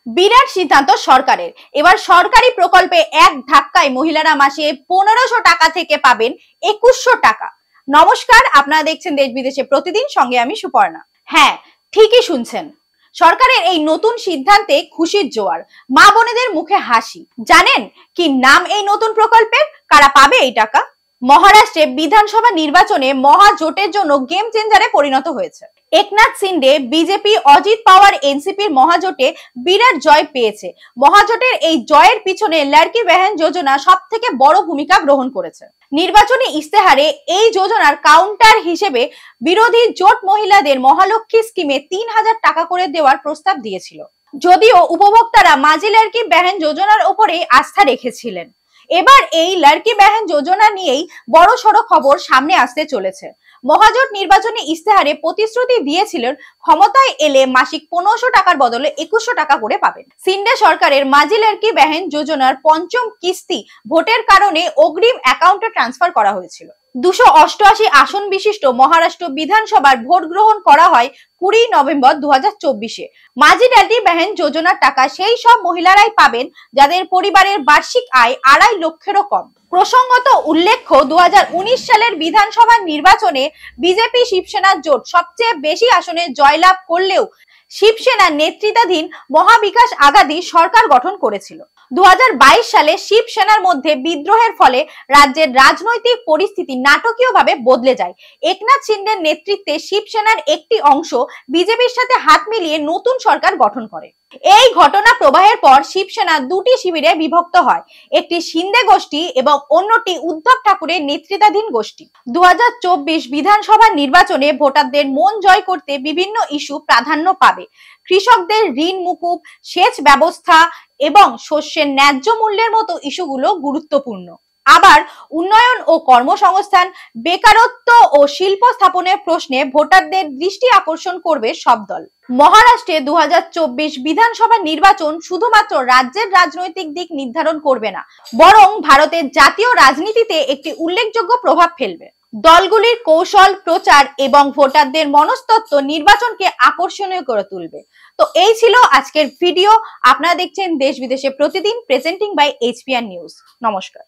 বিরাট সিদ্ধান্ত সরকারের। এবার সরকারি প্রকল্পে এক ধাক্কায় মহিলারা মাসে 1500 টাকা থেকে পাবেন 2100 টাকা। নমস্কার, আপনারা দেখছেন দেশ বিদেশে প্রতিদিন, সঙ্গে আমি সুপর্ণা। হ্যাঁ, ঠিকই শুনছেন, সরকারের এই নতুন সিদ্ধান্তে খুশির জোয়ার, মা বোনেদের মুখে হাসি। জানেন কি নাম এই নতুন প্রকল্পের? কারা পাবে এই টাকা? মহারাষ্ট্রে বিধানসভা নির্বাচনে মহাজোটের জন্য গেম চেঞ্জারে পরিণত হয়েছে। একনাথ শিন্ডে বিজেপি, অজিত পাওয়ার এনসিপির মহাজোটে বিরাট জয় পেয়েছে। মহাজোটের এই জয়ের পিছনে লড়কি বেহেন যোজনা সব থেকে বড় ভূমিকা গ্রহণ করেছে। নির্বাচনী ইস্তেহারে এই যোজনার কাউন্টার হিসেবে বিরোধী জোট মহিলাদের মহালক্ষ্মী স্কিমে 3000 টাকা করে দেওয়ার প্রস্তাব দিয়েছিল। যদিও উপভোক্তারা মাঝি লড়কি বেহেন যোজনার উপরেই আস্থা রেখেছিলেন, এবার এই লড়কি বেহেন যোজনা নিয়েই বড় সড়ো খবর সামনে আসতে চলেছে। মহাজোট নির্বাচনী ইস্তেহারে প্রতিশ্রুতি দিয়েছিলেন ক্ষমতায় এলে মাসিক 1500 টাকার বদলে 2100 টাকা করে পাবেন। সিন্ডে সরকারের মাঝি লড়কি বেহেন যোজনার পঞ্চম কিস্তি ভোটের কারণে অগ্রিম অ্যাকাউন্টে ট্রান্সফার করা হয়েছিল। 288 আসন বিশিষ্ট মহারাষ্ট্র বিধানসভার ভোট গ্রহণ করা হয় 20 নভেম্বর 2024-এ। মাঝি লড়কি বেহেন যোজনার টাকা সেই সব মহিলারাই পাবেন যাদের পরিবারের বার্ষিক আয় 2.5 লক্ষেরও কম। প্রসঙ্গত উল্লেখ্য, 2019 সালের বিধানসভা নির্বাচনে বিজেপি শিবসেনার জোট সবচেয়ে বেশি আসনে জয়লাভ করলেও শিবসেনার নেতৃত্বাধীন মহাবিকাশ আঘাদি সরকার গঠন করেছিল। 2022 সালে শিবসেনার মধ্যে বিদ্রোহের ফলে রাজ্যের রাজনৈতিক পরিস্থিতি নাটকীয়ভাবে বদলে যায়। একনাথ শিন্ডের নেতৃত্বে শিবসেনার একটি অংশ বিজেপির সাথে হাত মিলিয়ে নতুন সরকার গঠন করে। এই ঘটনা প্রবাহের পর শিবসেনা দুটি শিবিরে বিভক্ত হয়, একটি শিন্দে গোষ্ঠী এবং অন্যটি উদ্ধব ঠাকুরের নেতৃত্বাধীন গোষ্ঠী। 2024 বিধানসভা নির্বাচনে ভোটারদের মন জয় করতে বিভিন্ন ইস্যু প্রাধান্য পাবে। কৃষকদের ঋণ মুকুব, সেচ ব্যবস্থা এবং শস্যের ন্যায্য মূল্যের মতো ইস্যুগুলো গুরুত্বপূর্ণ। আবার উন্নয়ন ও কর্মসংস্থান, বেকারত্ব ও শিল্প স্থাপনের প্রশ্নে ভোটারদের দৃষ্টি আকর্ষণ করবে সব দল। মহারাষ্ট্রে 2024 বিধানসভা নির্বাচন শুধুমাত্র রাজ্যের রাজনৈতিক দিক নির্ধারণ করবে না, বরং ভারতের জাতীয় রাজনীতিতে একটি উল্লেখযোগ্য প্রভাব ফেলবে। দলগুলির কৌশল, প্রচার এবং ভোটারদের মনস্তত্ত্ব নির্বাচনকে আকর্ষণীয় করে তুলবে। তো এই ছিল আজকের ভিডিও। আপনারা দেখছেন দেশ বিদেশে প্রতিদিন, প্রেজেন্টিং বাই HPR নিউজ। নমস্কার।